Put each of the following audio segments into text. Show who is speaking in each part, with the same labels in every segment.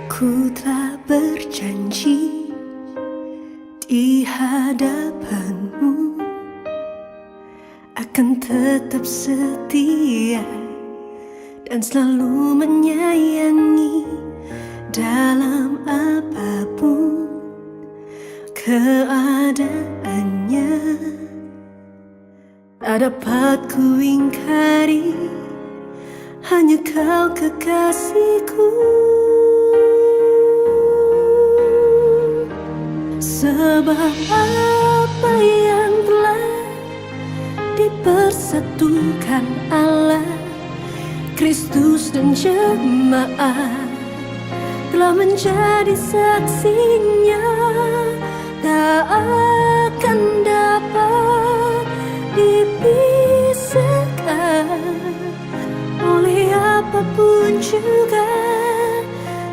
Speaker 1: Ku telah berjanji di hadapanmu akan tetap setia dan selalu menyayangi dalam apapun keadaannya. Tak dapat ku ingkari, hanya kau kekasihku. Sebab apa yang telah dipersatukan Allah, Kristus dan jemaat telah menjadi saksinya. Tak akan dapat dipisahkan oleh apapun juga,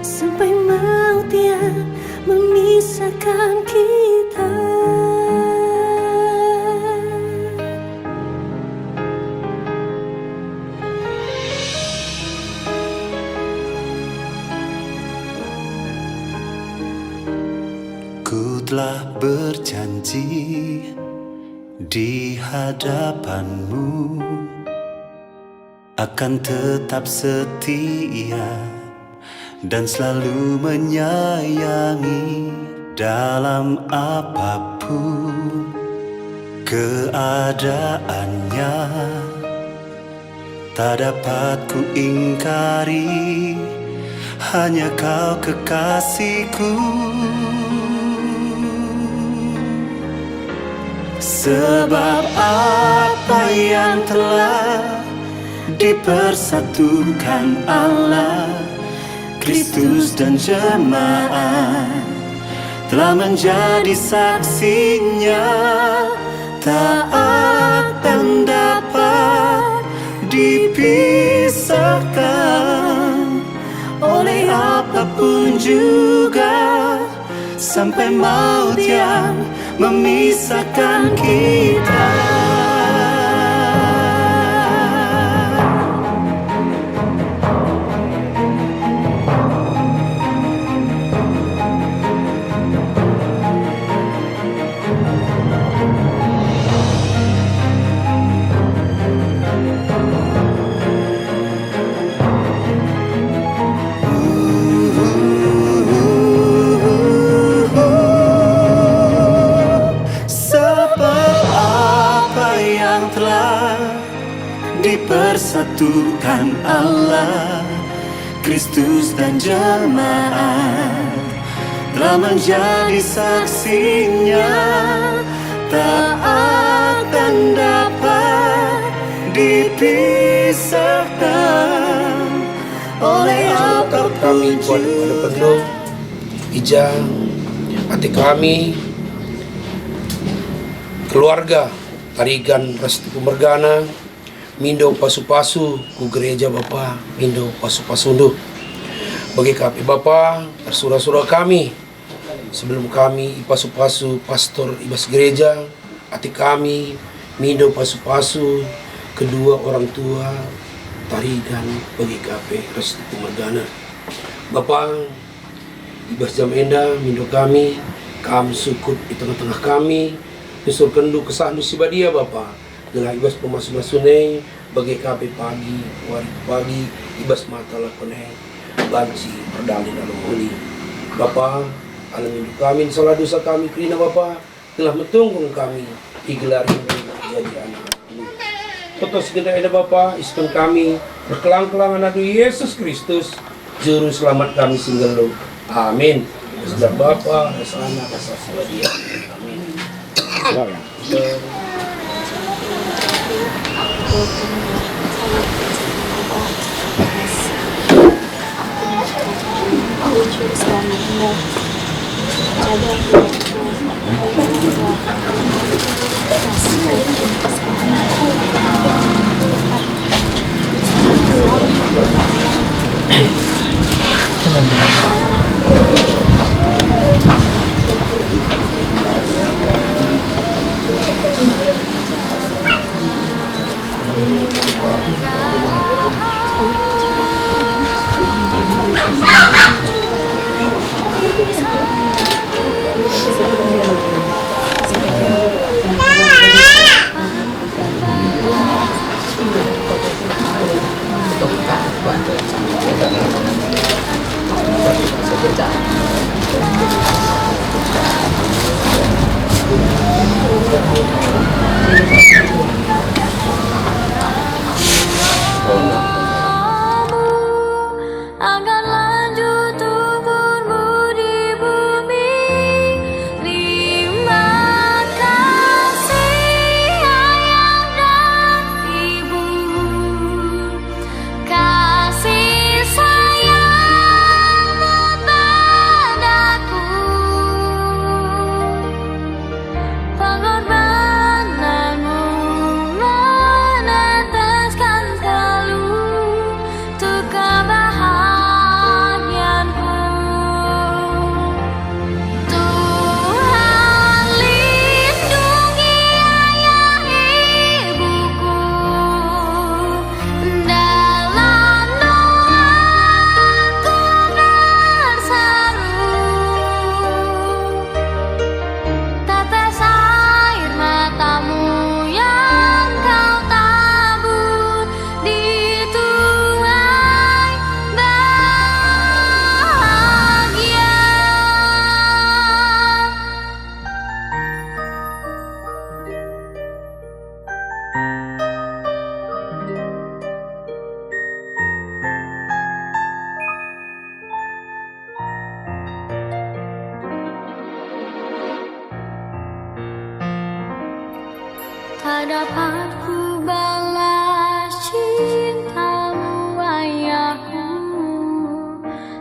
Speaker 1: sampai maut yang memisahkan kita.
Speaker 2: Ku telah berjanji di hadapanmu akan tetap setia dan selalu menyayangi dalam apapun keadaannya. Tak dapat ku ingkari, hanya kau kekasihku. Sebab apa yang telah dipersatukan Allah, Kristus dan jemaat telah menjadi saksinya. Tak akan dapat dipisahkan oleh apapun juga, sampai maut yang memisahkan kita. Dipersatukan Allah, Kristus dan jemaat telah menjadi saksinya. Tak akan dapat dipisahkan oleh apapun juga.
Speaker 3: Ijang, hati kami, keluarga Tarigan Restu Pemergana, Mindo Pasu-Pasu ku gereja Bapa Mindo Pasu-Pasu Nduh. Bagi kami Bapa, tersura-sura kami sebelum kami Pasu-Pasu pastor ibas gereja, hati kami Mindo Pasu-Pasu, kedua orang tua Tarigan bagi kami Restu Pemergana. Bapa ibas jam enda Mindo kami, kam sukut di tengah-tengah kami, nyusul kendu kesandu sibadia Bapa. Gelah ibas pemasu-masunai bagi kape pagi, wari pagi, ibas mata lakonai, banci perdali dalam holi. Bapa, alamin kami, salah dosa kami, kerina Bapa, telah metunggung kami, digelari jadi anak-anak. Putus kita ada Bapa, iskan kami, berkelang-kelangan adu Yesus Kristus, Juru Selamat kami singgalo. Amin. Sudah Bapa, Anak, Dia. Amin.
Speaker 1: Akan lanjut tumbuhmu di bumi. Terima kasih ayah dan ibu, kasih sayangmu padaku, pengorbananmu meneteskan selalu untuk kebahagiaanku. Tuhan lindungi ayah ibuku, dalam doaku berseru. Tetes air matamu yang kau tabur di tuai bahagia. Tak dapat ku balas cintamu ayahku,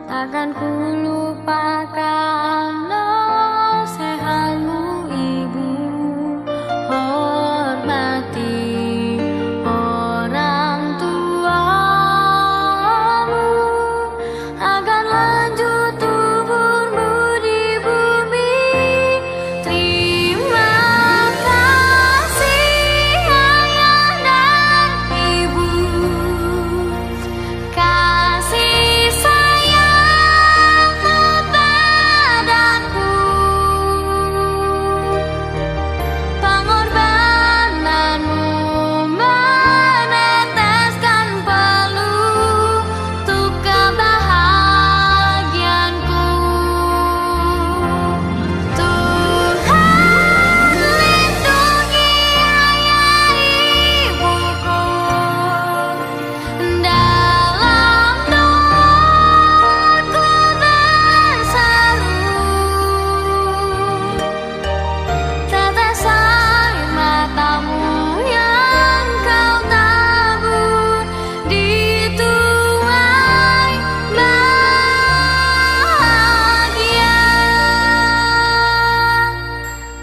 Speaker 1: takkan ku lupakan nasihatmu ibu. Hormati orang tuamu, akan lanjut tuburmu di bumi. Terima kasih ayah dan ibu, kasih sayangmu padaku, pengorbananmu meneteskan peluh untuk kebahagiaanku. Tuhan lindungi ayah ibuku, dalam doaku berseru. Tetes air matamu yang kau tabur di tuai bahagia.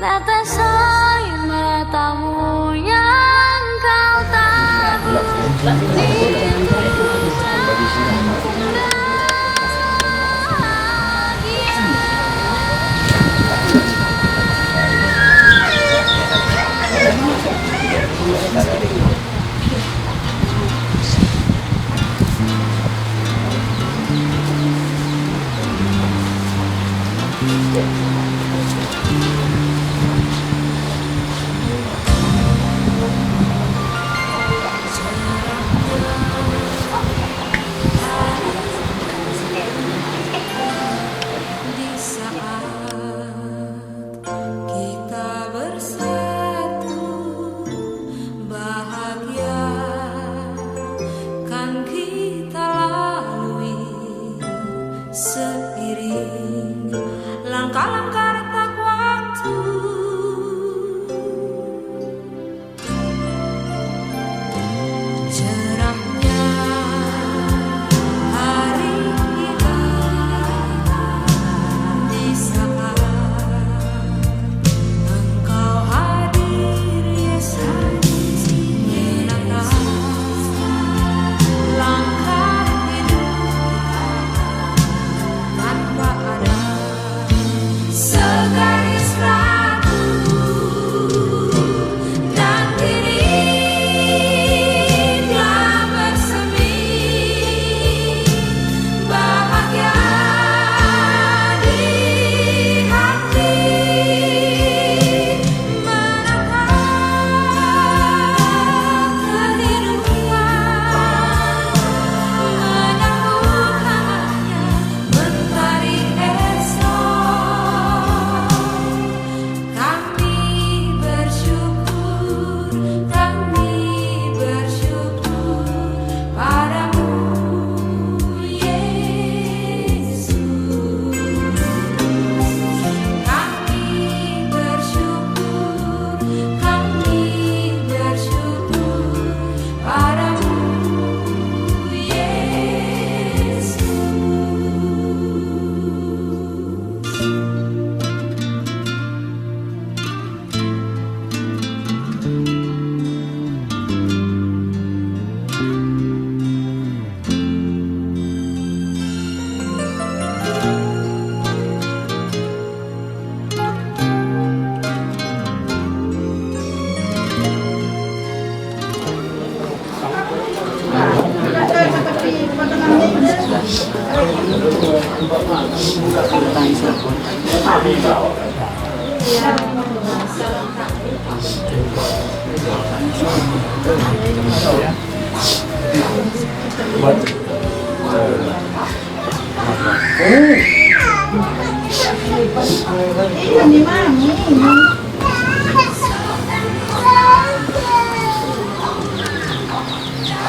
Speaker 1: Tetes air matamu yang kau tabur di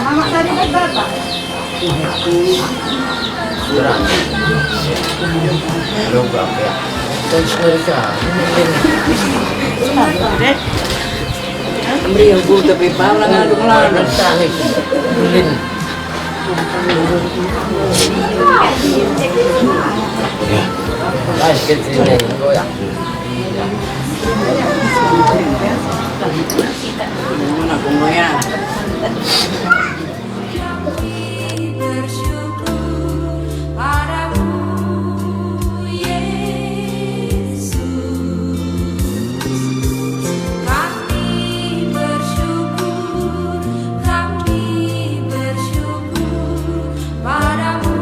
Speaker 4: Mama tadi berapa?
Speaker 5: Beliau butuh pipalang aduk lalu tarik belin. Ya, baik ke sini goyang. Mana goyang?
Speaker 1: Bersyukur padamu Yesus, kami bersyukur padamu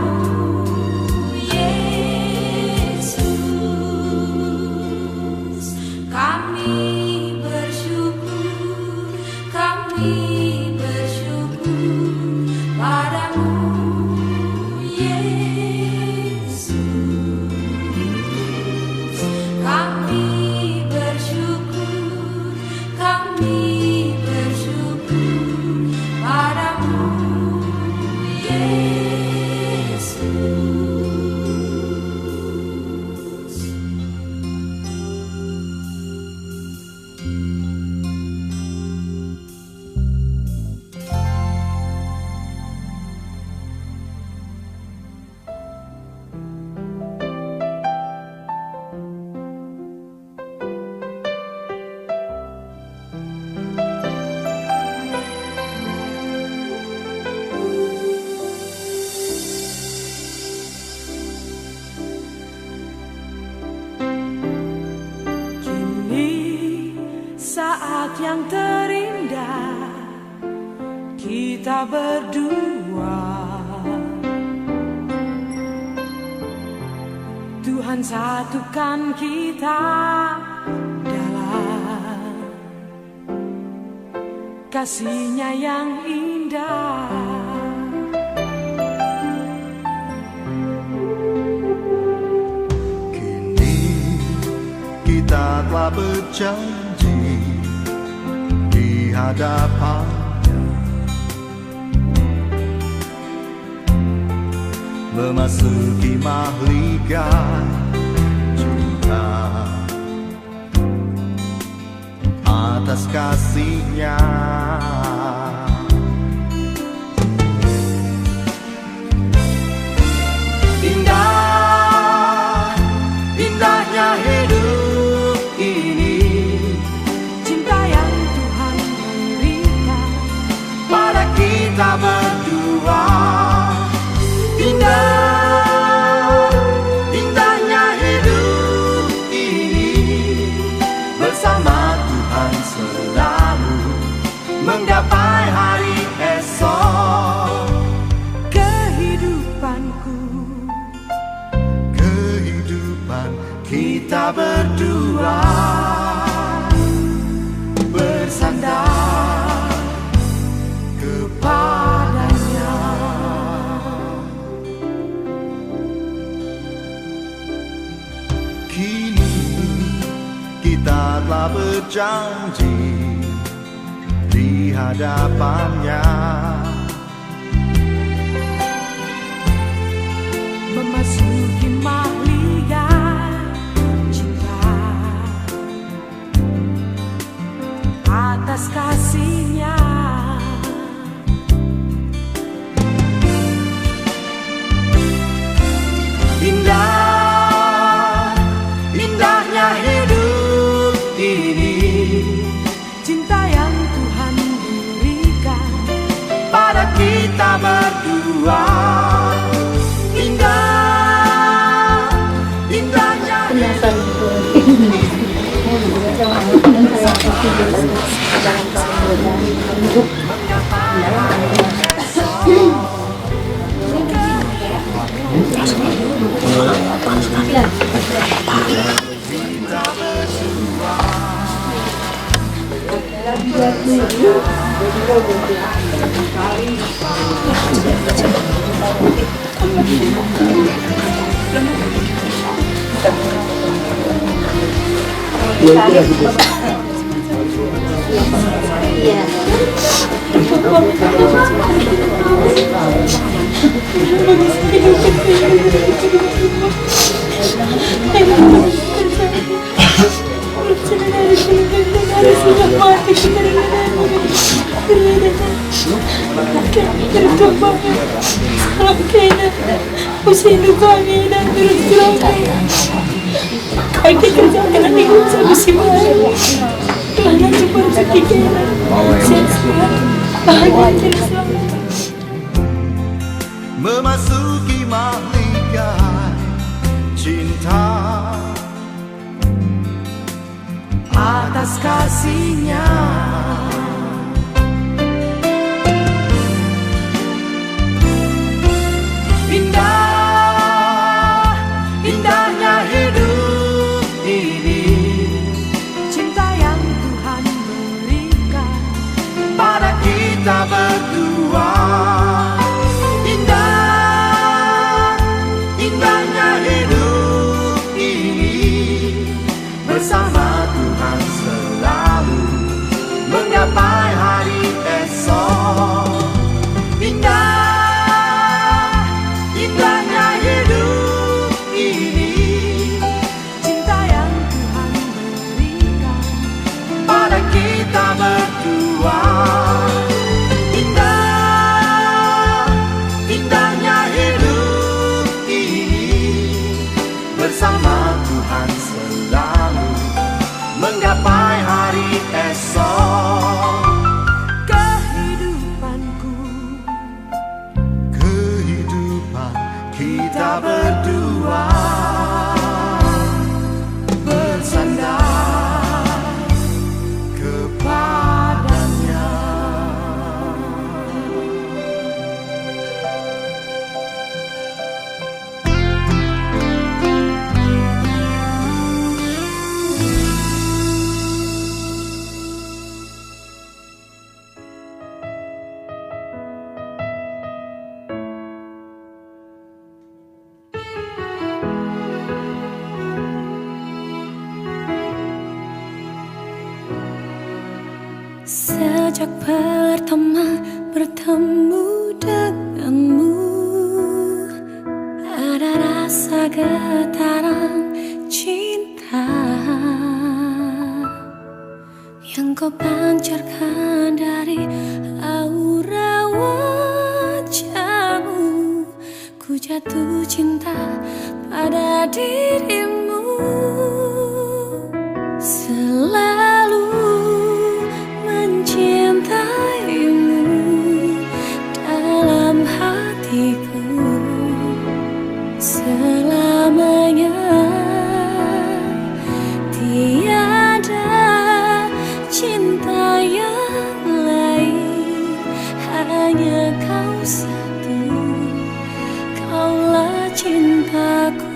Speaker 1: Yesus, kami bersyukur padamu Yesus, kami bersyukur padamu Yesus.
Speaker 6: Saat yang terindah kita berdua, Tuhan satukan kita dalam kasih-Nya yang indah.
Speaker 2: Kini kita telah berjanji di hadapannya, memasuki mahligai cinta atas kasih-Nya. Indah, indahnya hidup ini,
Speaker 6: Cinta yang Tuhan berikan
Speaker 2: pada kita berdua. Indah, indahnya hidup ini, bersama Tuhan selalu menggapai hari esok. Kehidupan kita berdua bersandar kepadanya. Kini kita telah berjanji di hadapannya,
Speaker 6: memasuki mahligai cinta atas kasih-Nya.
Speaker 2: Indah, indahnya hidup ini,
Speaker 6: Cinta yang Tuhan berikan
Speaker 2: pada kita berdua. Indah, indahnya Memasuki mahligai cinta
Speaker 6: atas kasihnya.
Speaker 2: Indah, indahnya hidup ini,
Speaker 6: Cinta yang Tuhan berikan
Speaker 2: pada kita berdua. Indah, indahnya hidup ini, bersama Tuhan selalu menggapai hari esok. Indah, indahnya hidup ini,
Speaker 6: cinta yang Tuhan berikan
Speaker 2: pada kita berdua. Indah, indahnya hidup ini, bersama Tuhan selalu menggapai hari esok.
Speaker 6: kehidupanku.
Speaker 2: Kehidupan kita berdua bersandar kepadanya.
Speaker 1: Sejak pertama bertemu denganmu, ada rasa getaran cinta yang kau pancarkan dari aura wajahmu. Ku jatuh cinta pada dirimu, selalu mencintaimu dalam hatiku selamanya. Tiada cinta yang lain, hanya kau satu, kaulah cintaku.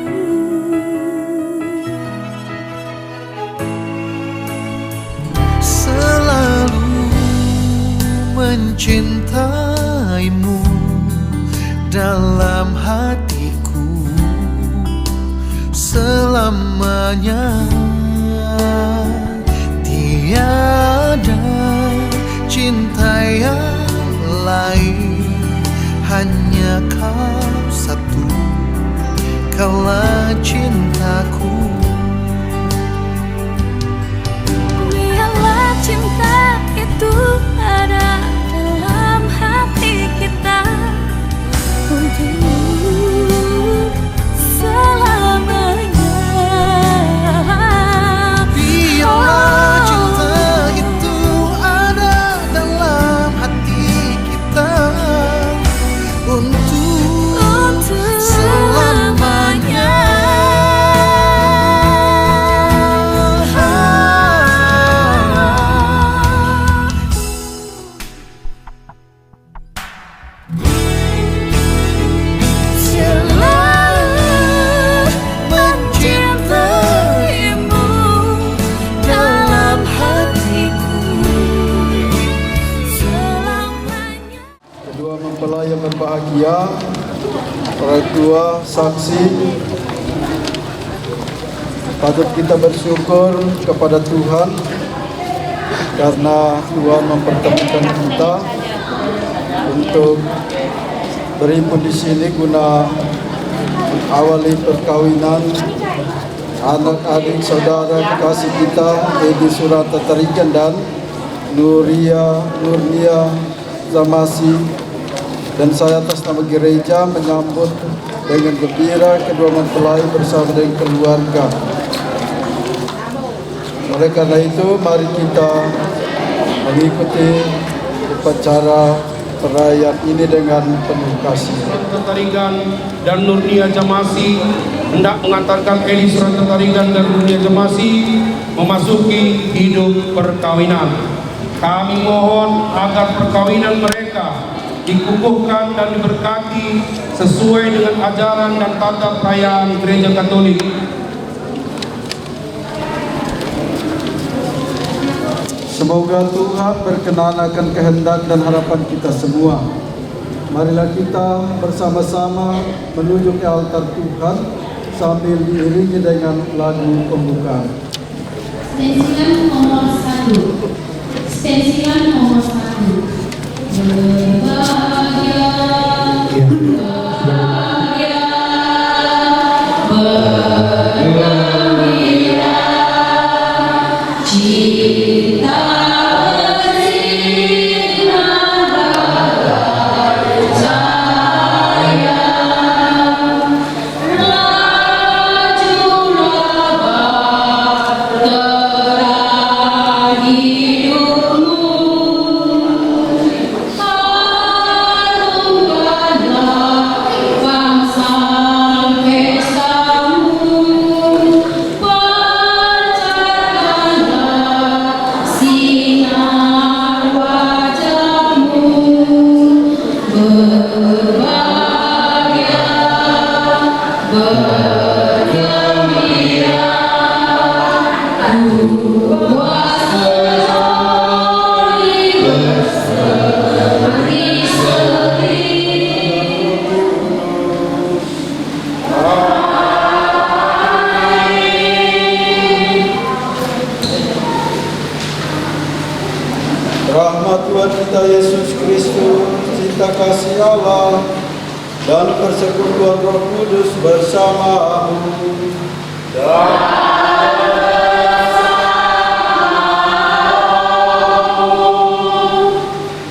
Speaker 2: Selalu mencintaimu dalam hatiku selamanya. Tiada cinta yang lain, hanya kau satu, kaulah cintaku.
Speaker 1: Biarlah cinta itu ada dalam hati kita untuk selamanya.
Speaker 2: Biarlah cinta itu ada dalam hati kita untuk selamanya.
Speaker 4: berbahagia, orang tua, saksi, patut kita bersyukur kepada Tuhan karena Tuhan mempertemukan kita untuk berhimpun di sini guna awali perkawinan anak-adik saudara kekasih kita Edi Surata Tarigan dan Nurnia Zamasi, dan saya atas nama gereja menyambut dengan gembira kedua mempelai bersama dengan keluarga. Oleh karena itu, mari kita mengikuti upacara perayaan ini dengan penuh kasih.
Speaker 3: Tarigan dan Nurnia Jamasi hendak mengantarkan Edi Surata Tarigan dan Nurnia Jamasi memasuki hidup perkawinan. Kami mohon agar perkawinan mereka dikukuhkan dan diberkati sesuai dengan ajaran dan tata perayaan Gereja Katolik.
Speaker 4: Semoga Tuhan berkenan akan kehendak dan harapan kita semua. Marilah kita bersama-sama menuju ke altar Tuhan sambil diiringi dengan lagu pembukaan.
Speaker 7: Stensilan nomor 1. Stensilan nomor 1. Berbahagia, berbahagia, bergembira, cinta bersinar bagai cahaya, majulah bergerak hidupmu.
Speaker 4: Rahmat Tuhan kita Yesus Kristus, cinta kasih Allah, dan persekutuan Roh Kudus bersamamu.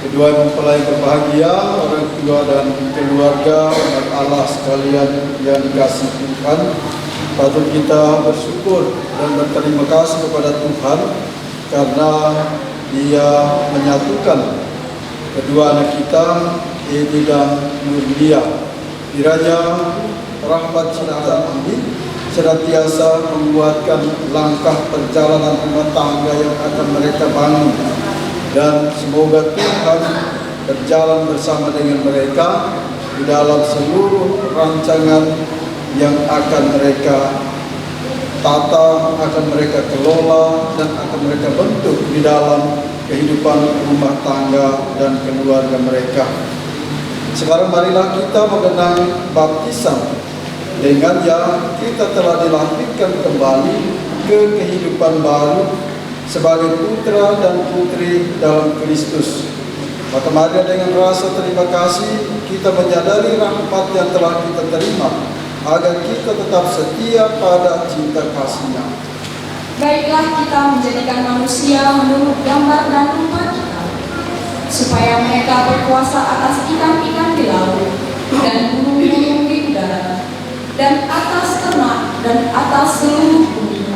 Speaker 4: Kedua mempelai berbahagia, orang tua dan keluarga, umat Allah sekalian yang dikasihi Tuhan, patut kita bersyukur dan berterima kasih kepada Tuhan karena Dia menyatukan kedua anak kita, Edi dan Nurnia. Kiranya rahmat cinta ini senantiasa menguatkan langkah perjalanan rumah tangga yang akan mereka bangun, dan semoga Tuhan berjalan bersama dengan mereka di dalam seluruh rancangan yang akan mereka tata, akan mereka kelola, dan akan mereka bentuk di dalam kehidupan rumah tangga dan keluarga mereka. Sekarang marilah kita mengenang baptisan, dengan yang kita telah dilahirkan kembali ke kehidupan baru sebagai putra dan putri dalam Kristus. Maka mari dengan rasa terima kasih kita menyadari rahmat yang telah kita terima, agar kita tetap setia pada cinta kasih-Nya.
Speaker 8: Baiklah kita menjadikan manusia menurut gambar dan rupa kita, supaya mereka berkuasa atas ikan-ikan di laut dan burung-burung di udara, dan atas ternak dan atas seluruh bumi,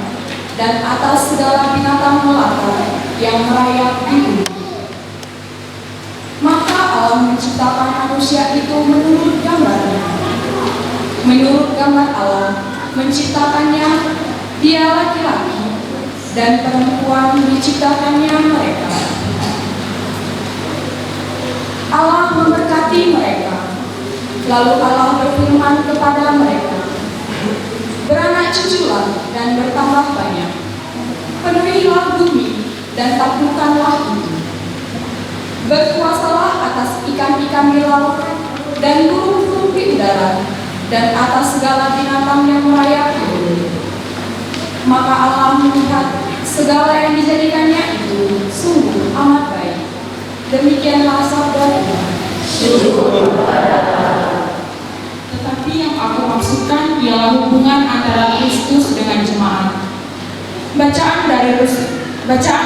Speaker 8: dan atas segala binatang melata yang merayap di bumi. Maka Allah menciptakan manusia itu menurut gambarnya. Menurut gambar Allah menciptakannya, dia laki-laki, dan perempuan diciptakannya mereka. Allah memberkati mereka. Lalu Allah berfirman kepada mereka, beranak cuculah dan bertambah banyak, penuhilah bumi dan taklukkanlah itu. Berkuasalah atas ikan-ikan di laut dan burung-burung di udara, dan atas segala binatang yang merayap di bumi. Maka Allah melihat segala yang dijadikannya itu sungguh amat baik. Demikianlah sabda Tuhan.
Speaker 9: Tetapi yang aku maksudkan ialah hubungan antara Kristus dengan jemaat. Bacaan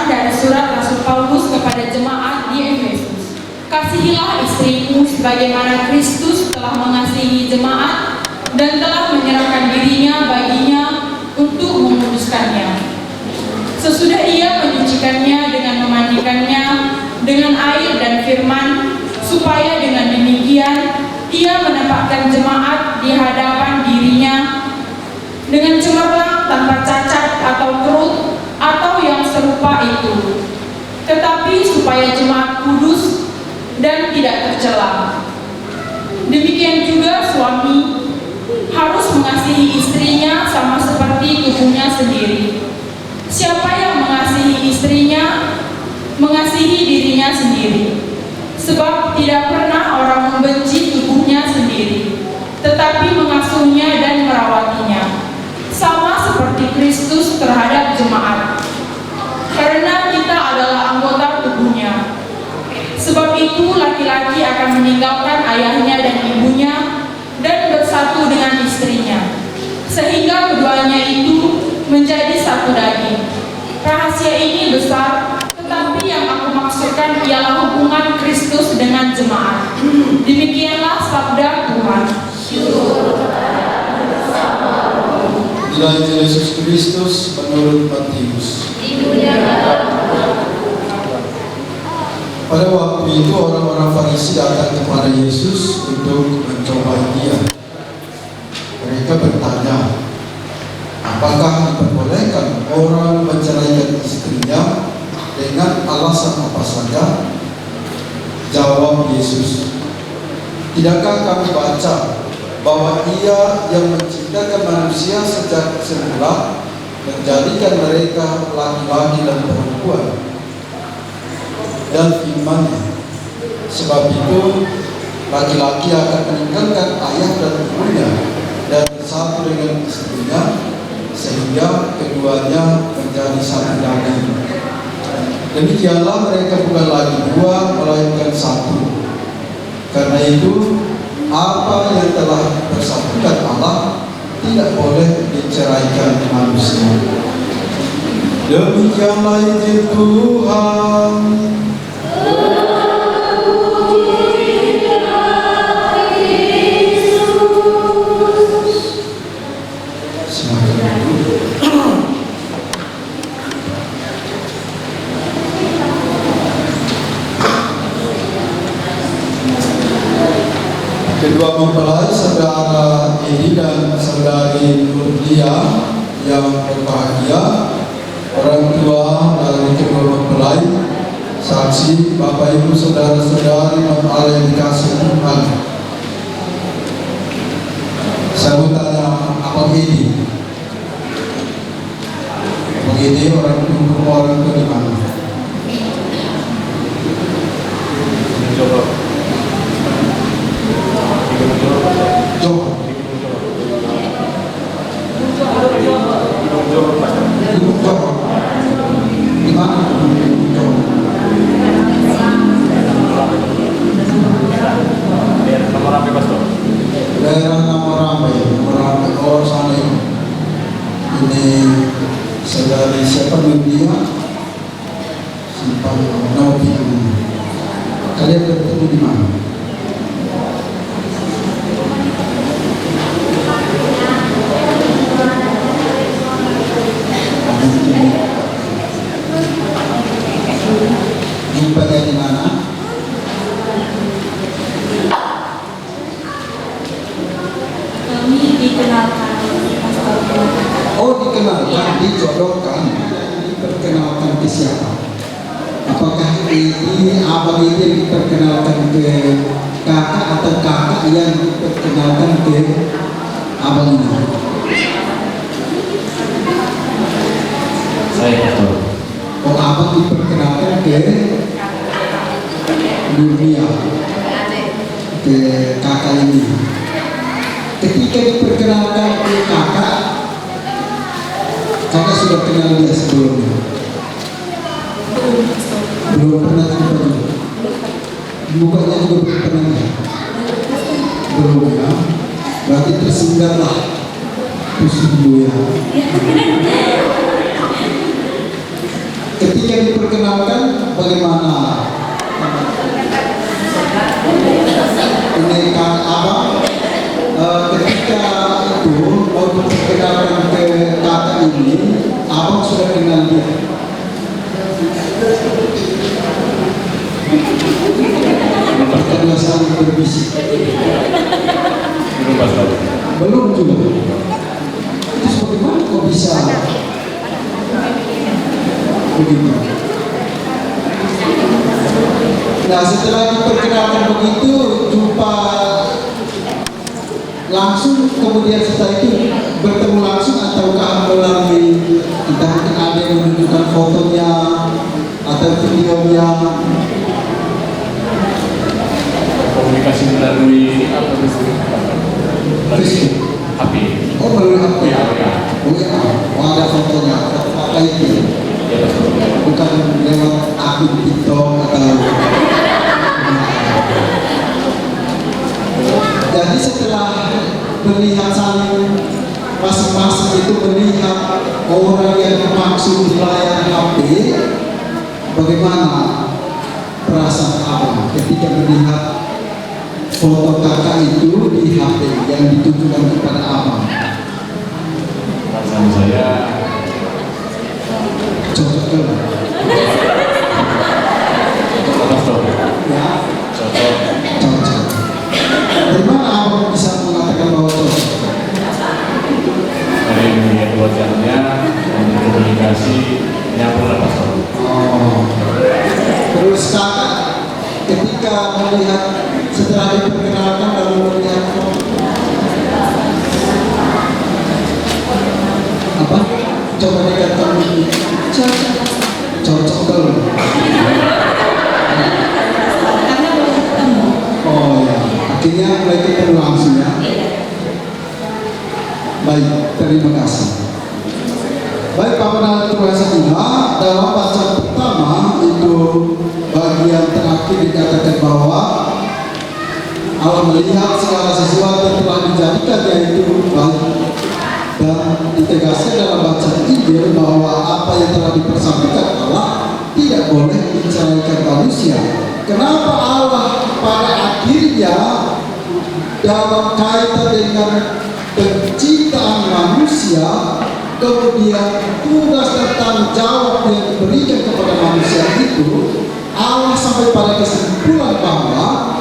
Speaker 9: dari surat Rasul Paulus kepada jemaat di Efesus. Kasihilah istrimu sebagaimana Kristus telah mengasihi jemaat dan telah menyerahkan dirinya baginya untuk menguduskannya. Sesudah ia menyucikannya dengan memandikannya dengan air dan firman, supaya dengan demikian ia menempatkan jemaat di hadapan dirinya dengan cemerlang, tanpa cacat atau kerut atau yang serupa itu, tetapi supaya jemaat kudus dan tidak tercela. Demikian juga suami harus mengasihi istrinya sama seperti tubuhnya sendiri. Siapa yang mengasihi istrinya mengasihi dirinya sendiri, sebab tidak pernah orang membenci tubuhnya sendiri, tetapi mengasuhnya dan merawatinya, sama seperti Kristus terhadap jemaat, karena kita adalah anggota tubuhnya. Sebab itu laki-laki akan meninggalkan ayahnya dan ibunya dan bersatu dengan istrinya, sehingga keduanya itu menjadi satu daging. Rahasia ini besar, tetapi yang aku maksudkan ialah hubungan Kristus dengan jemaat. Demikianlah sabda Tuhan.
Speaker 4: Inilah Injil Yesus Kristus menurut Matius. Pada waktu itu orang-orang Farisi datang kepada Yesus untuk mencobai Dia. Mereka bertanya, apakah diperbolehkan orang menceraikan istrinya dengan alasan apa saja? Jawab Yesus, tidakkah kami baca bahwa Ia yang menciptakan manusia sejak semula menjadikan mereka laki-laki dan perempuan, dan firman-Nya, sebab itu laki-laki akan meninggalkan ayah dan ibunya dan bersatu dengan istrinya, sehingga keduanya menjadi satu daging. Demikianlah mereka bukan lagi dua, melainkan satu. Karena itu, apa yang telah bersatukan Allah tidak boleh diceraikan manusia. Demikianlah Injil Tuhan. Kedua mempelai, saudara Edi dan saudari Nurdia yang berbahagia, orang tua dari kedua mempelai, saksi Bapak Ibu saudara-saudari mempelai yang dikasihi Tuhan. Saya mau tanya, apa Edi? Apa Edi orang tua di mana? Daerah Namorambe, oh sana ini saudari siapa dia? Simpan Novi. Kalian bertemu di mana? Jumpanya di mana?
Speaker 8: Dikenalkan.
Speaker 2: Oh, dikenalkan, dijodohkan, diperkenalkan ke siapa? Apakah ini abang ini diperkenalkan ke kakak atau kakak yang diperkenalkan ke abang ini?
Speaker 10: Saya tahu.
Speaker 2: Oh, abang diperkenalkan ke dunia. ke kakak ini. Ketika diperkenalkan ke kakak sudah kenal dia sebelumnya? Belum pernah jumpa juga. Mukanya juga belum pernah lihat. Belum ya. Berarti tersinggahlah usia. Ketika diperkenalkan, bagaimana? Ini kan abang. Ketika itu mau diperkenalkan ke kakak ini, abang sudah kenal dia. Kita saling berbisik. Belum juga. Terus bagaimana kok bisa begitu? Nah, setelah diperkenalkan begitu, jumpa langsung, kemudian setelah itu bertemu langsung ataukah melalui entah mungkin ada yang menunjukkan fotonya atau videonya?
Speaker 10: Komunikasi melalui apa itu?
Speaker 2: Facebook,
Speaker 10: HP.
Speaker 2: oh melalui HP.
Speaker 10: Ya.
Speaker 2: Oh ya, oh ada fotonya, apa itu? Bukan lewat akun TikTok atau. Jadi setelah melihat saling masing-masing itu melihat orang yang dimaksud di layar HP, bagaimana perasaan abang ketika melihat foto kakak itu di HP yang ditujukan kepada abang?
Speaker 10: Perasaan saya
Speaker 2: Cocok ke? Ya, cocok. Dari mana abang bisa mengatakan bahwa cocok?
Speaker 10: dari melihat wajahnya dan komunikasi nyambung lah Pastor.
Speaker 2: Oh. Terus kakak ketika melihat setelah diperkenalkan lalu melihat apa? Coba dikatakan cocok dulu.
Speaker 1: Karena belum ketemu.
Speaker 2: Oh ya, akhirnya mulai ketemu langsung ya. Baik, terima kasih. Baik, Bapak dan Ibu Sekalian, dalam bacaan pertama itu bagian terakhir dikatakan bahwa Allah melihat segala sesuatu yang telah dijadikan yaitu baik, dan ditegaskan dalam bacaan Injil bahwa apa yang telah dipersampaikan Allah tidak boleh diceraikan manusia. Kenapa Allah pada akhirnya dalam kaitan dengan penciptaan manusia, kemudian tugas dan tanggung jawab yang diberikan kepada manusia itu, Allah sampai pada kesimpulan bahwa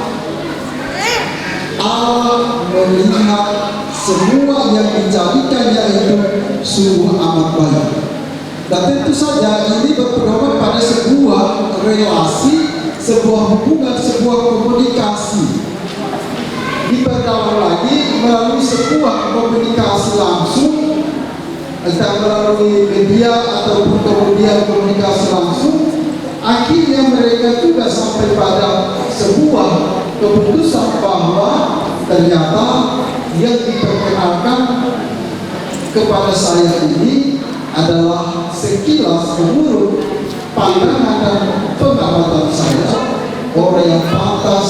Speaker 2: Allah melihat semua yang dijadikan yaitu sungguh amat baik. Dan tentu saja ini berpedoman pada sebuah relasi, sebuah hubungan, sebuah komunikasi. Diperdalam lagi melalui sebuah komunikasi langsung, entah melalui media ataupun kemudian komunikasi langsung, akhirnya mereka juga sampai pada sebuah keputusan bahwa ternyata yang diperkenalkan kepada saya ini adalah sekilas menurut pandangan dan pengamatan saya orang yang pantas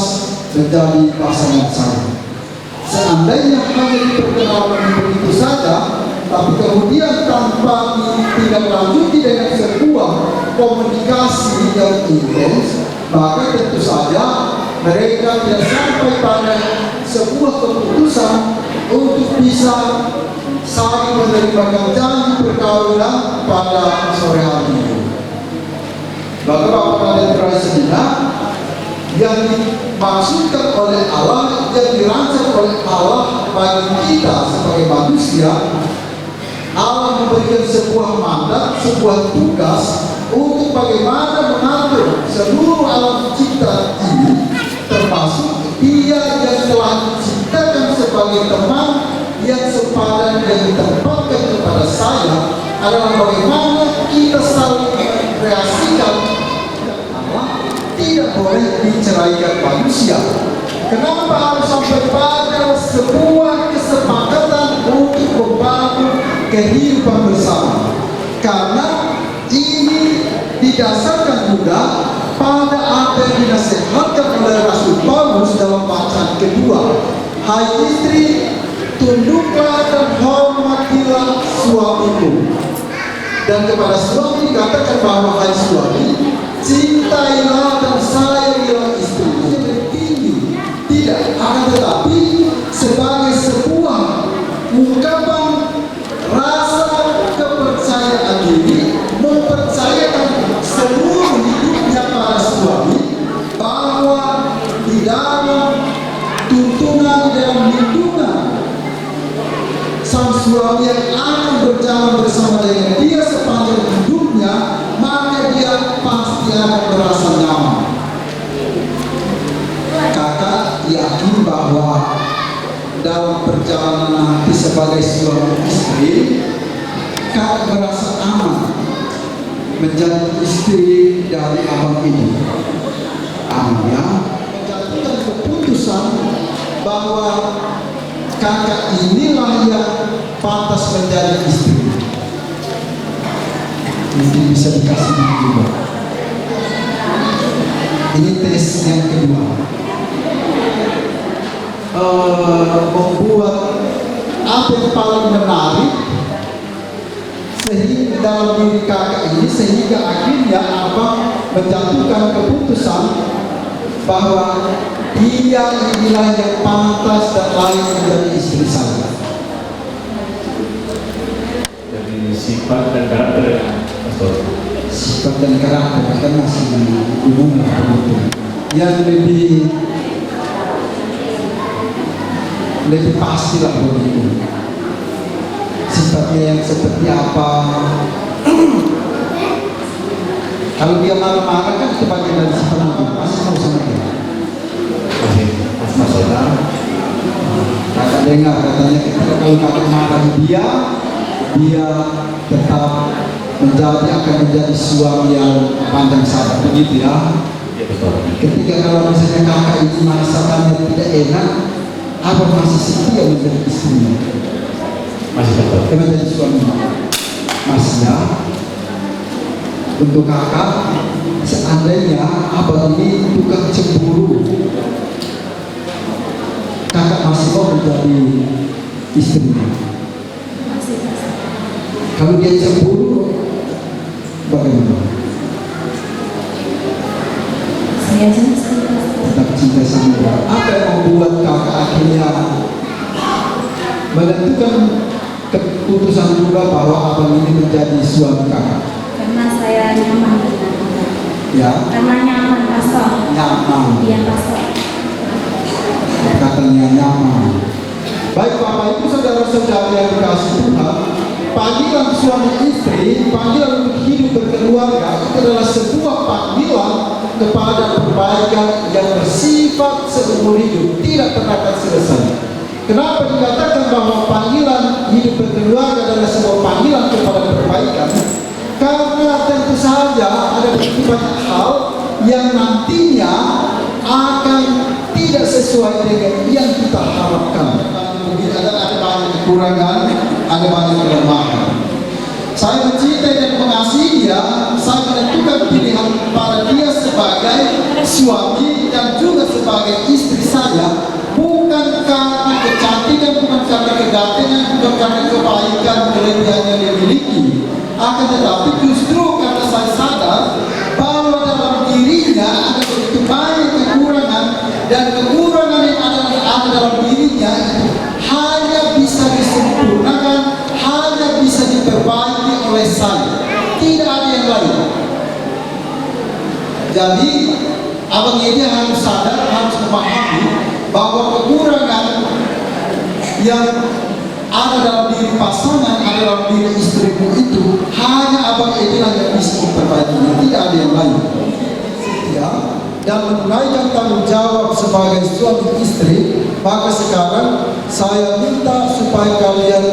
Speaker 2: menjadi pasangan saya. Seandainya hanya diperkenalkan begitu saja, tapi kemudian tanpa ditindaklanjuti dengan sebuah komunikasi yang intens, maka tentu saja mereka tidak sampai pada sebuah keputusan untuk bisa saling menerima janji perkawinan pada sore hari ini. Maka Bapak dan Ibu sekalian, yang dimaksudkan oleh Allah, yang dirancang oleh Allah bagi kita sebagai manusia, Allah memberikan sebuah mandat, sebuah tugas untuk bagaimana mengatur seluruh alam cipta ini, termasuk Dia yang telah diciptakan sebagai teman yang sepadan yang ditempatkan kepada saya adalah bagaimana kita saling kreasikan. Allah tidak boleh diceraikan manusia. Kenapa harus sampai pada sebuah kesepakatan untuk membangun kehidupan bersama? Karena ini didasarkan juga pada apa yang dinasihatkan oleh Rasul Paulus dalam bacaan kedua. Hai istri, tunduklah dan hormatilah suamimu. Dan kepada suami dikatakan bahwa hai suami, cintailah dan sayangilah istrimu. Tidak, akan tetapi sebagai sebuah ungkapan rasa kepercayaan diri, mempercayakan seluruh hidupnya pada suami, bahwa di dalam tuntunan dan lindungan sang suami yang akan berjalan bersama dengan dia sepanjang hidupnya, maka dia pasti akan merasa nyaman. Kakak yakin bahwa dalam perjalanan nanti sebagai suami istri, kakak merasa aman menjadi istri dari abang ini. Aman ya, menjatuhkan keputusan bahwa kakak inilah yang pantas menjadi istri. Mungkin bisa dikasih juga. Ini tes yang kedua. Membuat apa yang paling menarik sehingga dalam diri kakak ini, sehingga akhirnya abang menjatuhkan keputusan bahwa dia inilah yang pantas dan layak menjadi istri saya.
Speaker 10: Dari sifat dan karakter, Pastor.
Speaker 2: Sifat dan karakter kan masih umum lah begitu. Yang lebih pasti lah begitu. Sifatnya yang seperti apa? Kalau dia marah-marah kan itu bagian dari sifatnya, pasti mau sama dia. Kakak dengar katanya ketika kalau kakak marah dia tetap akan menjadi suami yang pandang sabar, begitu ya. Ketika kalau misalnya kakak ini merasakannya tidak enak, apa masih setia menjadi istrinya?
Speaker 10: Masih tetap
Speaker 2: menjadi suami, masih ya. Untuk kakak, seandainya abang ini tukang cemburu, kakak masih mau menjadi istrinya? Kalau dia cemburu, bagaimana?
Speaker 1: Saya
Speaker 2: tetap cinta sama dia. Apa yang membuat kakak akhirnya menentukan keputusan juga bahwa abang ini menjadi suami kakak?
Speaker 1: karena saya nyaman dengan Anda.
Speaker 2: Ya.
Speaker 1: Karena nyaman, Pastor.
Speaker 2: Nyaman.
Speaker 1: Iya, Pastor.
Speaker 2: Katanya nyaman. Baik Bapak Ibu saudara-saudara yang dikasihi Tuhan, panggilan suami istri, panggilan untuk hidup berkeluarga itu adalah sebuah panggilan kepada perbaikan yang bersifat seumur hidup, tidak pernah akan selesai. Kenapa dikatakan bahwa panggilan hidup berkeluarga adalah sebuah panggilan kepada perbaikan? Karena tentu saja ada begitu banyak hal yang nantinya akan tidak sesuai dengan yang kita harapkan. Ada banyak kekurangan, ada banyak kelemahan. Saya mencintai dan mengasihi dia, saya menentukan pilihan pada dia sebagai suami dan juga sebagai istri saya, bukan karena kecantikan, bukan karena kegantengan, bukan karena kebaikan kelebihan yang dia miliki. Akan tetapi justru karena saya sadar bahwa dalam dirinya ada begitu banyak kekurangan, dan kekurangan yang ada dalam dirinya itu hanya bisa disempurnakan, hanya bisa diperbaiki oleh saya, tidak ada yang lain. Jadi abang ini harus sadar, harus memahami bahwa kekurangan yang ada dalam diri pasangan, ada dalam diri istrimu itu hanya abang ini yang bisa memperbaikinya, tidak ada yang lain. Ya, dan menunaikan tanggung jawab sebagai suami istri, maka sekarang saya minta supaya kalian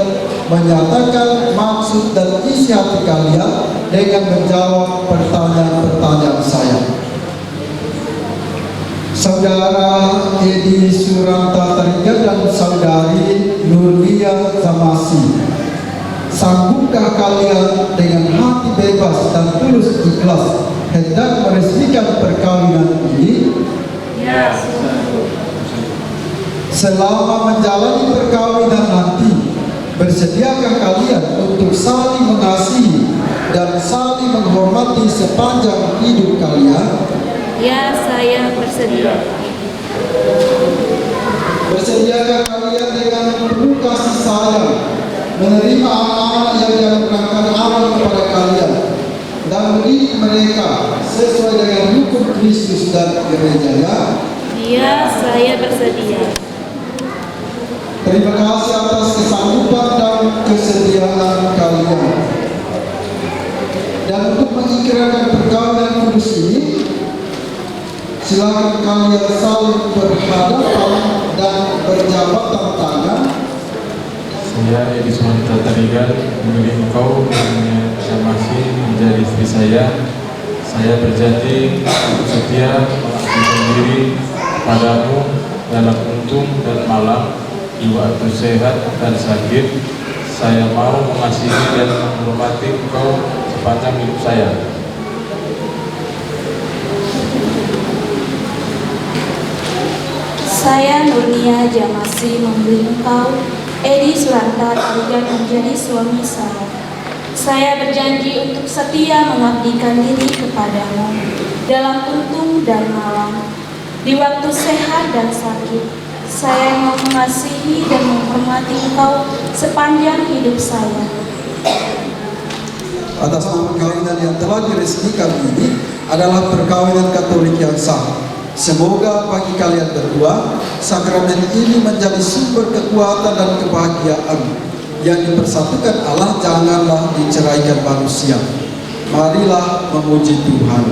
Speaker 2: menyatakan maksud dan isi hati kalian dengan menjawab pertanyaan-pertanyaan saya. Saudara Edi Suranta Tariga dan saudari Nurlia Zamasi. Sanggupkah kalian dengan hati bebas dan tulus ikhlas hendak meresmikan perkawinan ini?
Speaker 10: Ya.
Speaker 2: Selama menjalani perkawinan nanti, bersediakah kalian untuk saling mengasihi dan saling menghormati sepanjang hidup kalian?
Speaker 1: Ya, saya bersedia.
Speaker 2: Bersediakah kalian dengan penuh kasih sayang menerima anak-anak yang dianugerahkan Allah kepada kalian dan mendidik mereka sesuai dengan hukum Kristus dan gerejanya?
Speaker 1: Ya, saya bersedia.
Speaker 2: Terima kasih atas kesanggupan dan kesediaan kalian. Dan untuk mengikrarkan perkawinan kudus ini, silakan kalian saling berhadapan dan berjabatan tangan.
Speaker 10: Saya Edi Suranta Tarigan memilih engkau Nurnia Zamasi menjadi istri saya. Saya berjanji untuk setia mengabdikan diri padamu dalam untung dan malam, di waktu sehat dan sakit. Saya mau mengasihi dan menghormati engkau sepanjang hidup saya.
Speaker 1: Saya Nurnia Zamasi memilih engkau Edi Suranta Tarigan menjadi suami saya. Saya berjanji untuk setia mengabdikan diri kepadamu dalam untung dan malam, di waktu sehat dan sakit. Saya mau mengasihi dan menghormati engkau sepanjang hidup saya.
Speaker 2: Atas nama perkawinan yang telah diresmikan ini adalah perkawinan Katolik yang sah. Semoga bagi kalian berdua, sakramen ini menjadi sumber kekuatan dan kebahagiaan. Yang dipersatukan Allah janganlah diceraikan manusia. Marilah memuji Tuhan.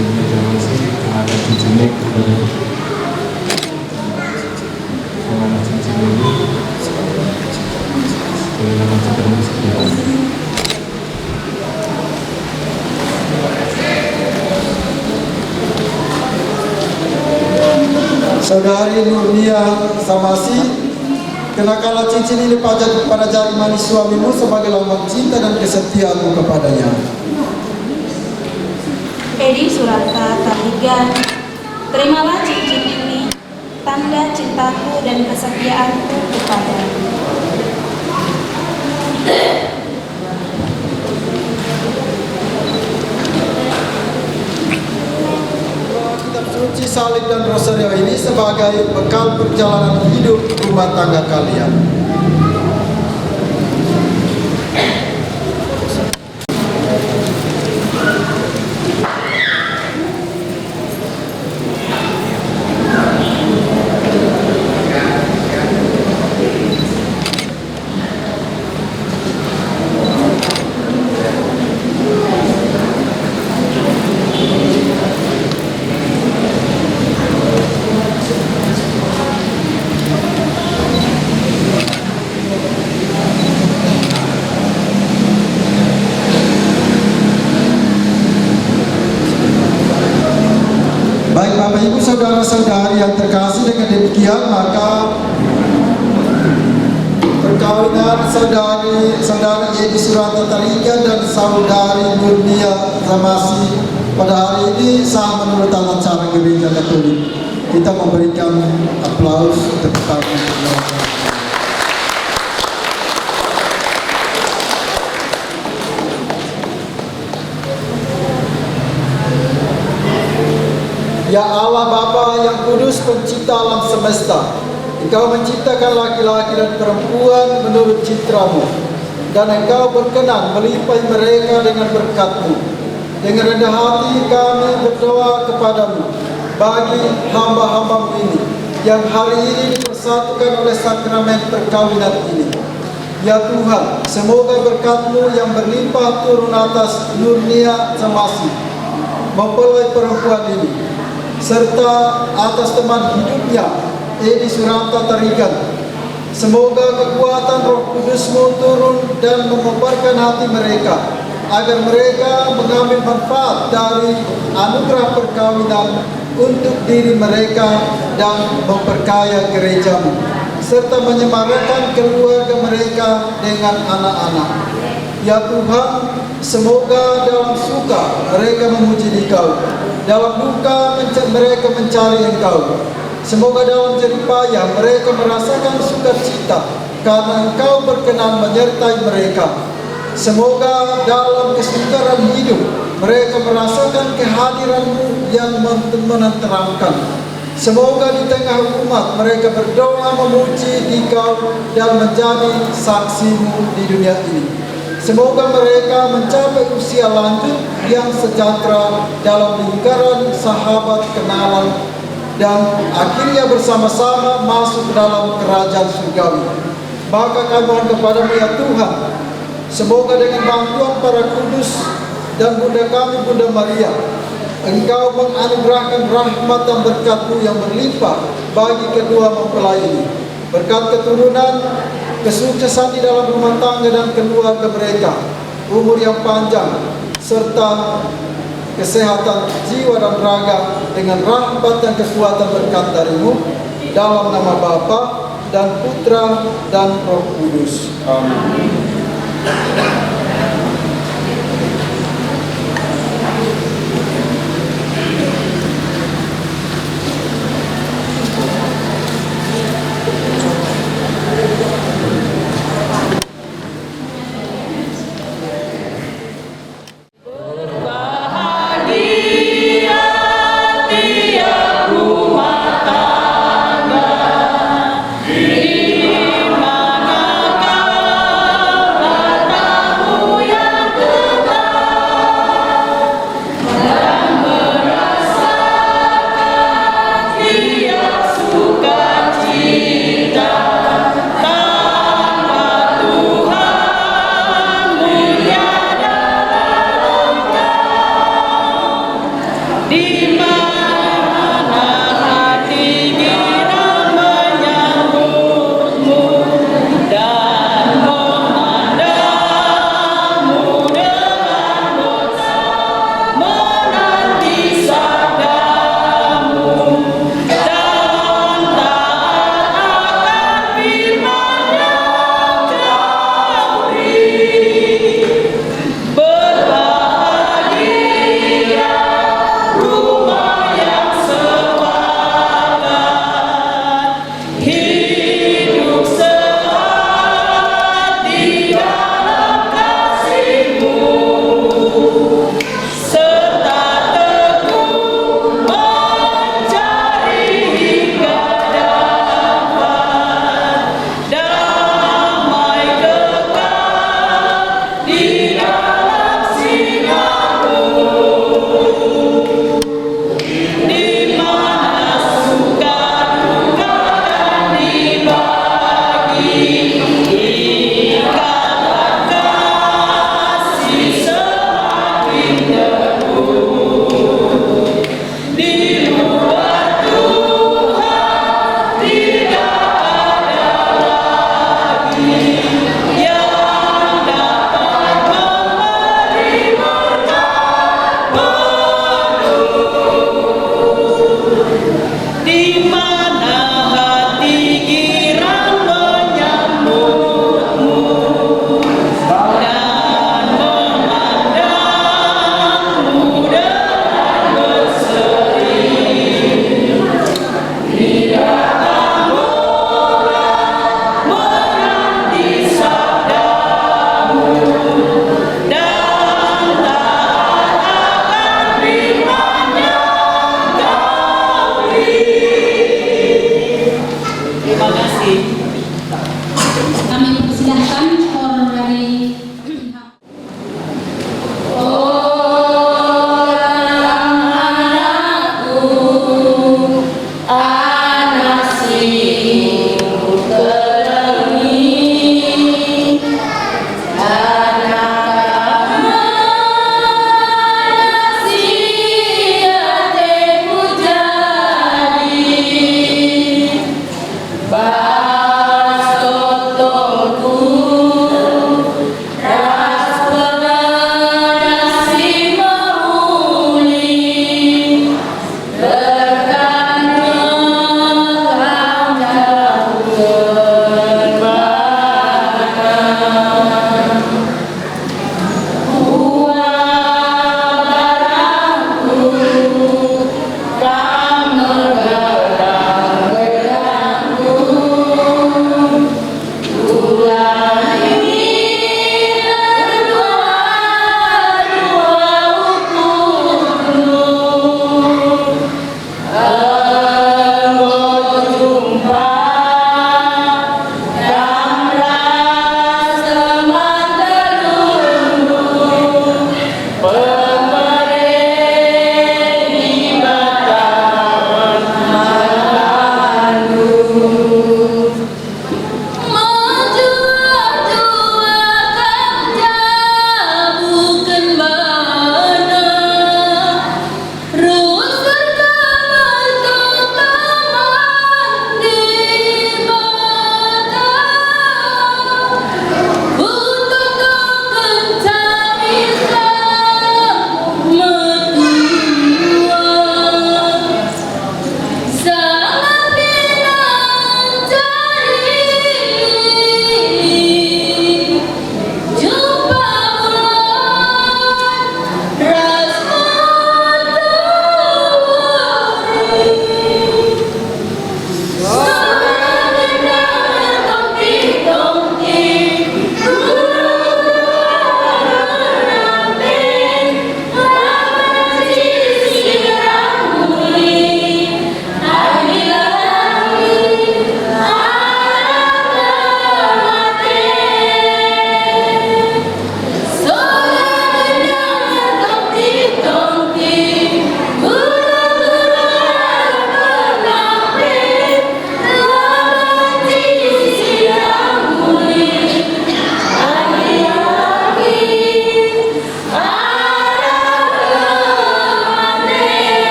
Speaker 10: Nurnia Zamasi mengenai cincin ini kepada mengenai cincin ini sebagai nama cinta dan kesetiaan.
Speaker 2: Saudari Nurnia Zamasi, kenakanlah cincin ini pada jari manis suamimu sebagai lambang cinta dan kesetiaanmu kepadanya.
Speaker 1: Edi Suranta Tarigan, terimalah cincin ini, tanda cintaku dan kesetiaanku kepadamu.
Speaker 2: Kitab suci, salib dan rosario ini sebagai bekal perjalanan hidup rumah tangga kalian. Baik Bapak Ibu saudara-saudari yang terkasih, dengan demikian maka perkawinan saudari Edi Suranta Tarigan dan saudari Nurnia Zamasi pada hari ini sah menurut tata cara Gereja Katolik. Kita memberikan aplaus tepuk tangan untuk mereka. Ya Allah Bapa yang kudus, pencipta alam semesta, Engkau menciptakan laki-laki dan perempuan menurut citramu, dan Engkau berkenan melimpahi mereka dengan berkat-Mu. Dengan rendah hati kami berdoa kepadamu bagi hamba-hamba-Mu ini yang hari ini dipersatukan oleh sakramen perkawinan ini. Ya Tuhan, semoga berkat-Mu yang berlimpah turun atas Nurnia Zamasi,
Speaker 4: mempelai perempuan ini, serta atas teman hidupnya, Edi Suranta Tarigan. Semoga kekuatan Roh Kudus-Mu turun dan mengobarkan hati mereka, agar mereka mengambil manfaat dari anugerah perkawinan untuk diri mereka dan memperkaya gereja-Mu, serta menyemarakan keluarga mereka dengan anak-anak. Ya Tuhan, semoga dalam suka mereka memuji Engkau, dalam duka mereka mencari Engkau. Semoga dalam jerih payah mereka merasakan sukacita, karena Engkau berkenan menyertai mereka. Semoga dalam kesukaran hidup mereka merasakan kehadiran-Mu yang menenteramkan. Semoga di tengah umat mereka berdoa memuji Engkau dan menjadi saksi-Mu di dunia ini. Semoga mereka mencapai usia lanjut yang sejahtera dalam lingkaran sahabat kenalan, dan akhirnya bersama-sama masuk ke dalam kerajaan surgawi. Maka kami mohon kepadamu ya Tuhan, semoga dengan bantuan para kudus dan Bunda kami, Bunda Maria, Engkau menganugerahkan rahmat dan berkat-Mu yang berlimpah bagi kedua mempelai ini. Berkat keturunan, kesuksesan di dalam rumah tangga dan keluarga mereka, umur yang panjang, serta kesehatan jiwa dan raga dengan rahmat dan kekuatan berkat dari-Mu, dalam nama Bapa dan Putra dan Roh Kudus. Amin.
Speaker 7: Di manakah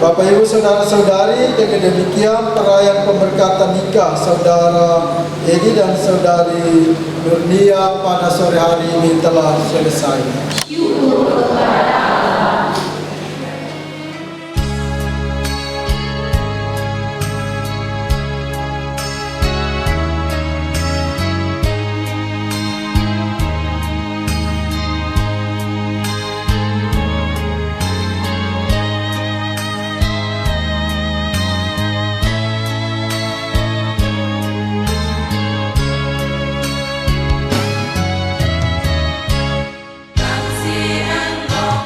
Speaker 4: Bapak Ibu saudara-saudari, dengan demikian perayaan pemberkatan nikah saudara Edi dan saudari Nurnia pada sore hari ini telah selesai.
Speaker 6: Kasih engkau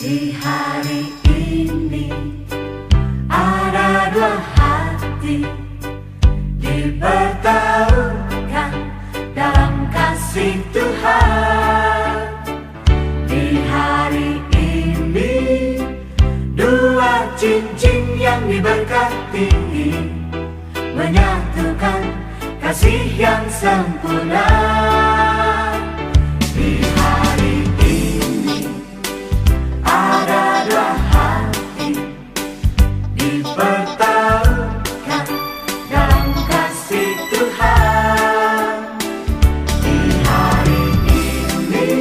Speaker 6: Di hari ini ada dua hati dipertemukan dalam kasih Tuhan. Di hari ini dua cincin yang diberkati menyatukan kasih yang sempurna. Di hari ini ada dua hati dipertemukan dalam kasih Tuhan. Di hari ini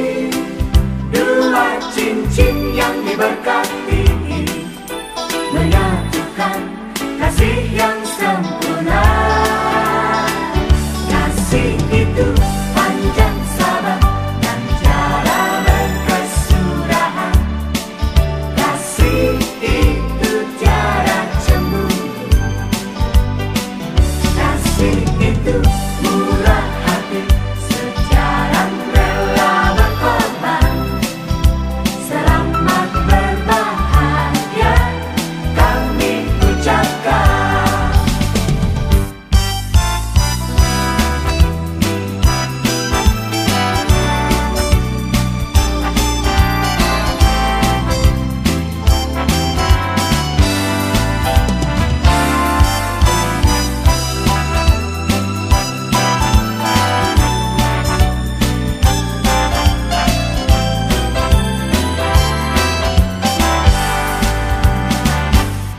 Speaker 6: dua cincin yang diberkati menyatukan kasih yang sempurna. Kasih itu panjang sabar dan cara berkesudahan. Kasih itu tiada cemburu. Kasih itu murah hati, sejalan rela berkorban. Selamat berbahagia kami ucapkan.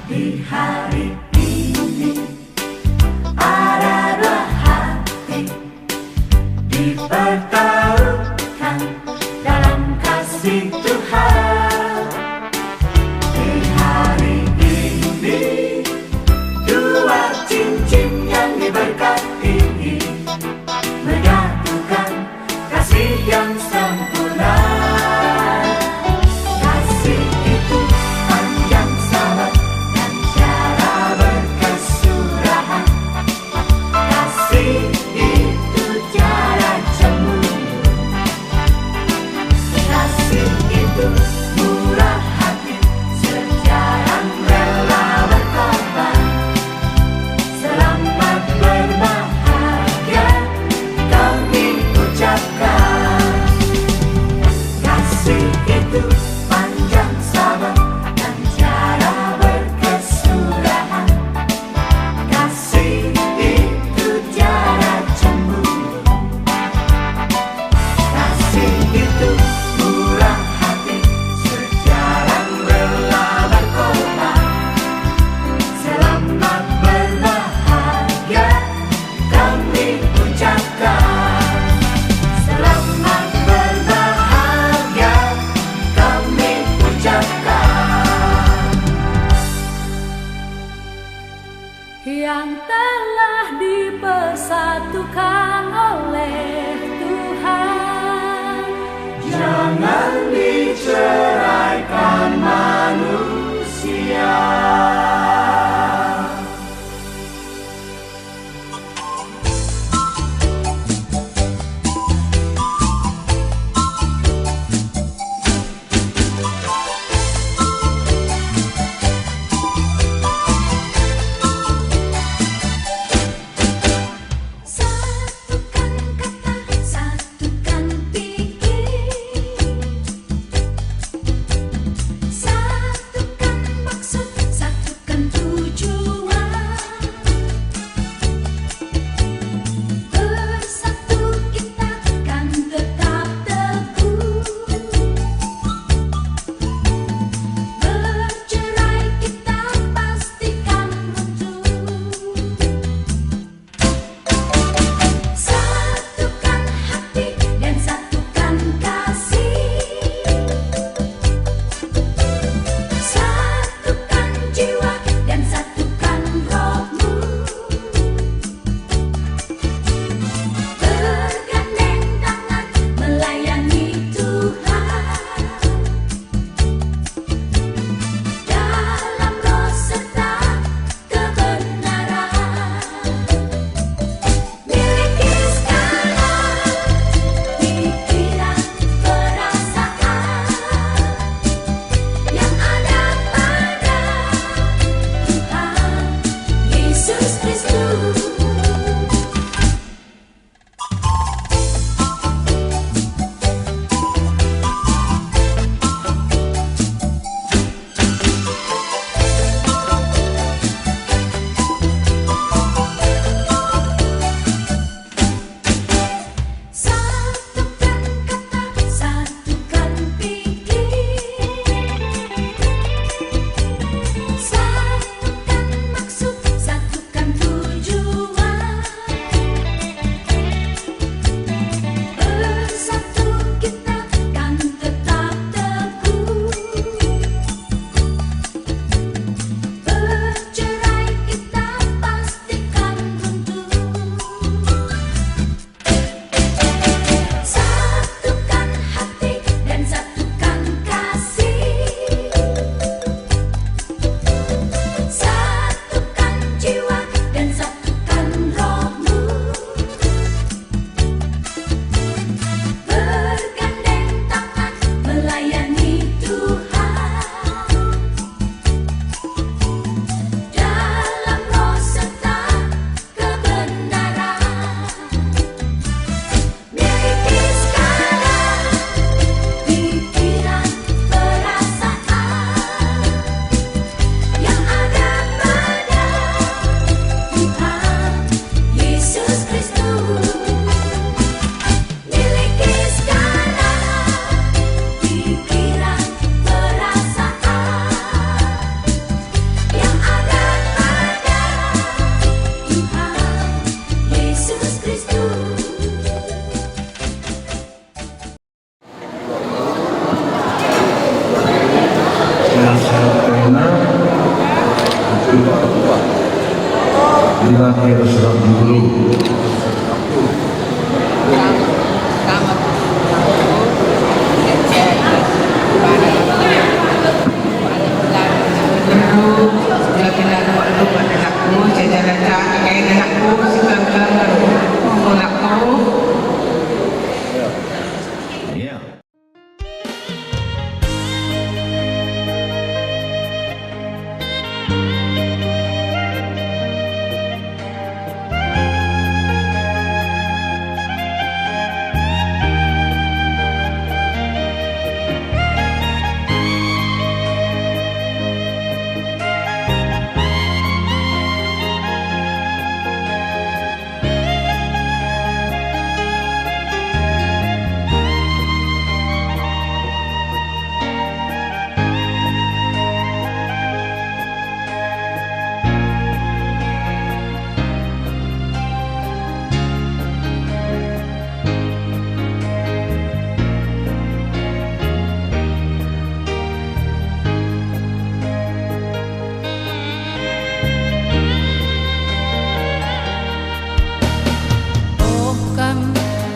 Speaker 6: Di hari ini ada dua hati dipertemukan dalam kasih Tuhan. Di hari ini dua cincin yang diberkati menyatukan kasih yang sempurna. Kasih itu panjang sabar dan cara berkesudahan. Kasih itu tiada cemburu.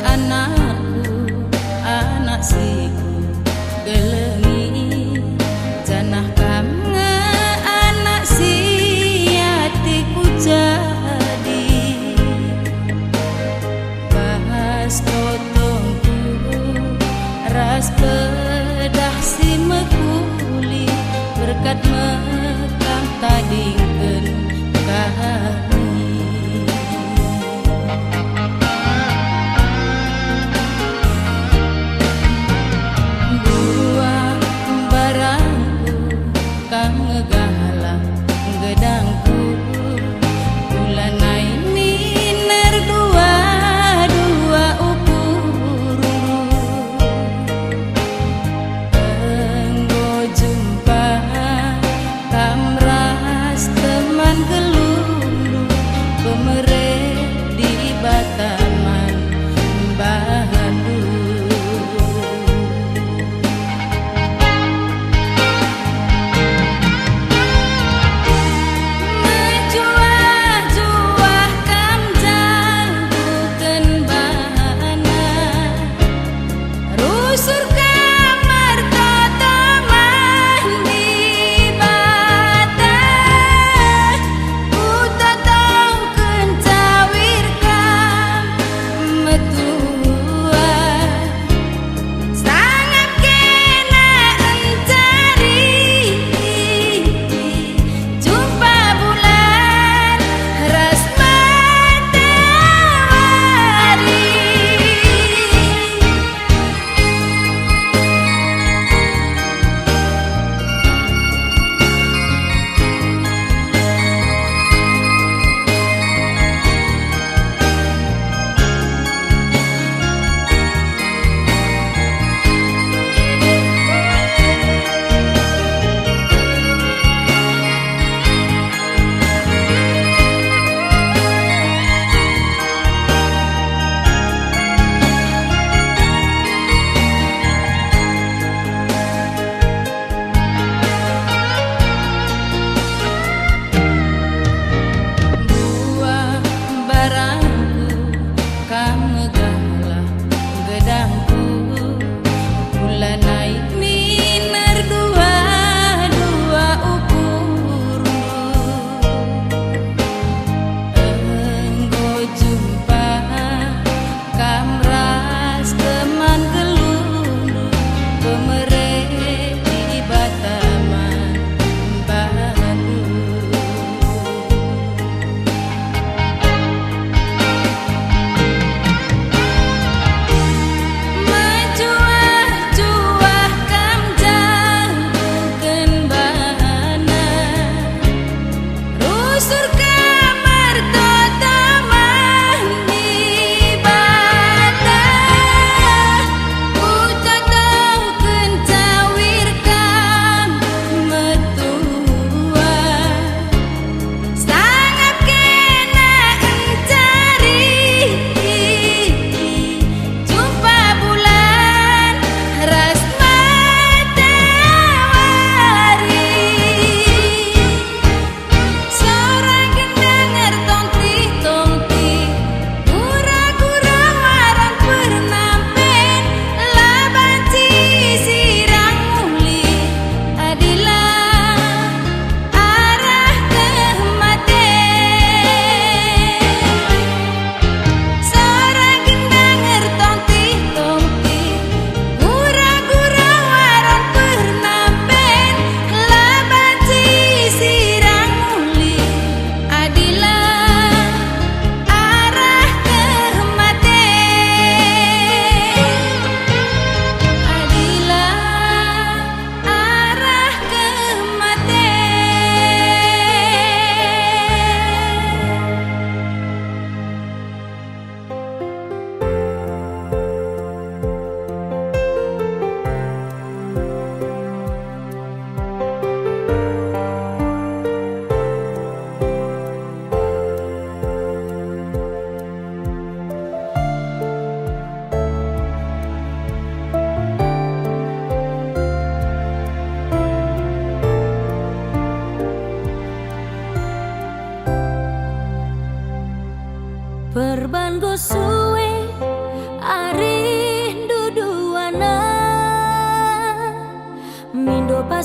Speaker 7: anakku, anak siku gelengi janah kamnge anak siatiku jadi bahas totongku ras pedah si mekuli berkat mekam tadingkeun kami. Buah barangku kang ngegalang gedangku bulanai miner dua ukur enggo jumpa kamras teman gelulu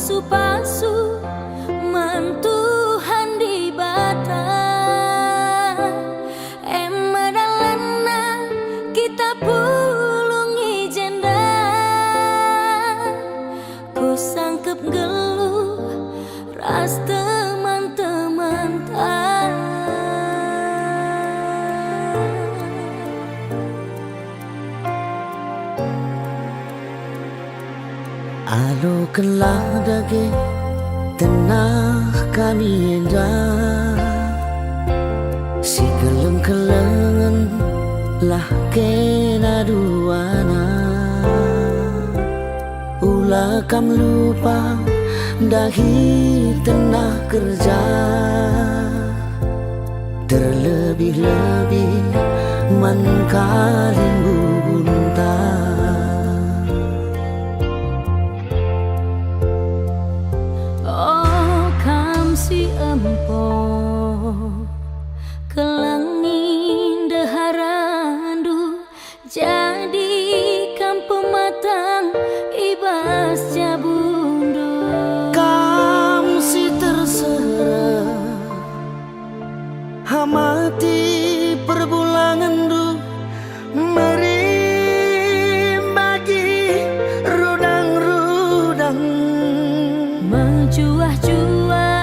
Speaker 7: pasu-pasu mentuhan di bata emadalana kita pulungi jenda ku sangkep geluh ras teman-teman
Speaker 5: Alo kelah dage tenah kami indah si keleng-kelengan lah kena duana ulah kam lupa dahi tenah kerja terlebih-lebih man kaling bunta
Speaker 7: si empo kelangin deharandu jadi kampung matang ibas jabundu
Speaker 5: kam si terserah hamati perbulangan du merimbagi rudang-rudang
Speaker 7: menjuah-juah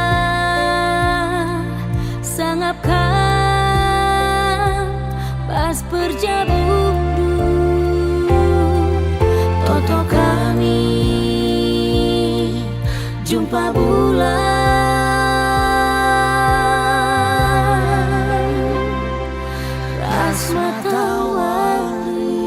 Speaker 7: sangapkan pas perjabundu toto kami jumpa bulan ras matawari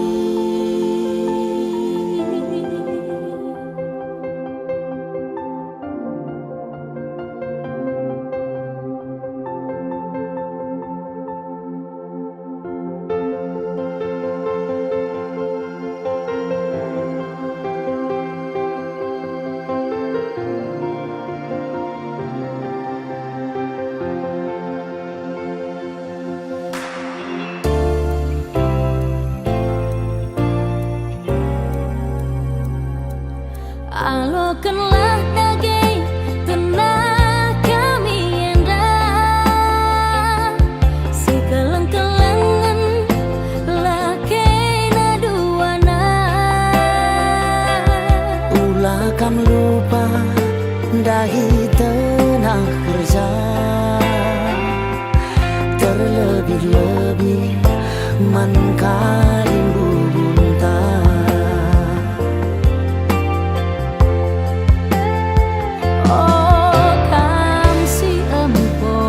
Speaker 7: alokanlah dage tenah kami endah si keleng-kelengan lah kena duana
Speaker 5: ulah kam lupa dahi tenah kerja terlebih-lebih man kaling bunta
Speaker 7: oh kam si empo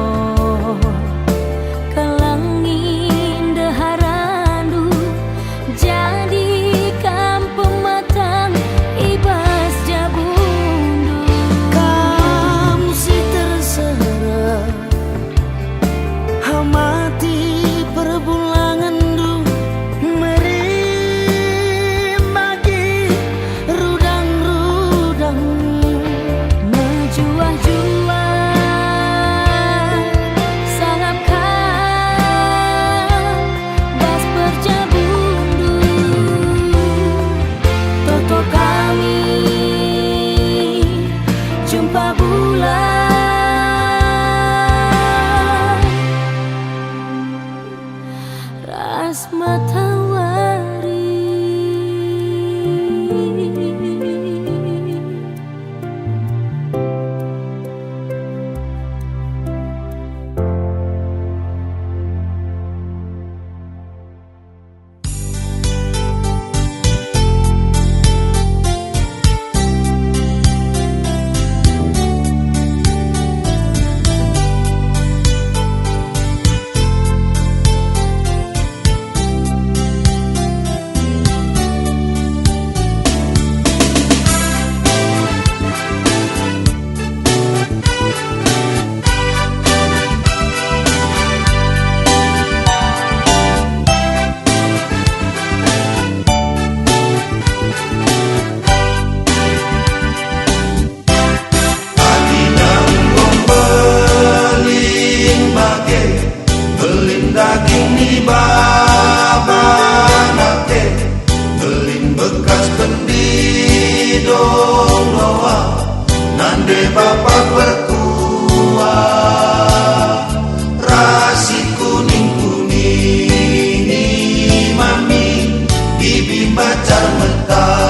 Speaker 7: kelangin deharandu jadi kampung matang ibas jabundu
Speaker 5: kam si terserah hamati perbulangan du
Speaker 11: pacar mentah